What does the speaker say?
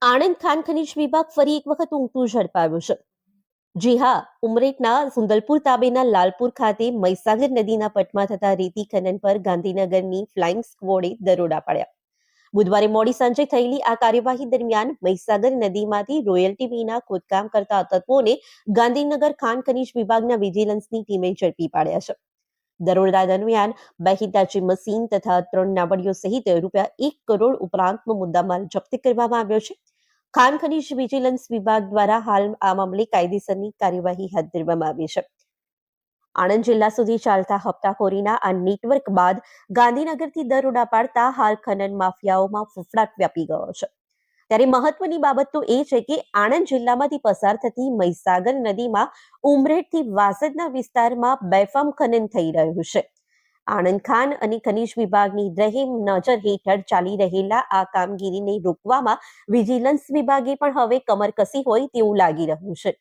આણંદ ખાન ખનીજ વિભાગ ફરી એક વખત ઊંઘતું ઝડપાયું છે. જી હા, ઉમરેઠના સુંદલપુર તાબેના લાલપુર ખાતે મહીસાગર નદીના પટમાં થતા રેતી ખનન પર ગાંધીનગરની ફ્લાઇંગ સ્ક્વોડે દરોડા પાડ્યા. બુધવારે મોડી સાંજે થયેલી આ કાર્યવાહી દરમિયાન મહીસાગર નદીમાંથી રોયલ્ટી વિના ખોદકામ કરતા તત્વોને ગાંધીનગર ખાન ખનીજ વિભાગના વિજિલન્સની ટીમે ઝડપી પાડ્યા છે. દરોડા દરમિયાન 2 હિટાચી મશીન તથા 3 નાવડીઓ સહિત ₹1 કરોડ ઉપરાંતનો મુદ્દામાલ જપ્ત કરવામાં આવ્યો છે. ખાન ખનીજ વિજિલન્સ વિભાગ દ્વારા હાલ આ મામલે કાયદેસરની કાર્યવાહી હાથ ધરવામાં આવી છે. આણંદ જિલ્લા સુધી ચાલતા હપ્તાખોરીના આ નેટવર્ક બાદ ગાંધીનગરથી દરોડા પાડતા હાલ ખનન માફિયાઓમાં ફફડાટ વ્યાપી ગયો છે. ત્યારે મહત્વની બાબત તો એ છે કે આણંદ જિલ્લામાંથી પસાર થતી મહીસાગર નદીમાં ઉમરેઠથી વાસદના વિસ્તારમાં બેફામ ખનન થઈ રહ્યું છે. આણંદ ખાન અને ખનીજ વિભાગની રહેમ નજર હેઠળ ચાલી રહેલા આ કામગીરીને રોકવામાં વિજિલન્સ વિભાગે પણ હવે કમર કસી હોય તેવું લાગી રહ્યું છે.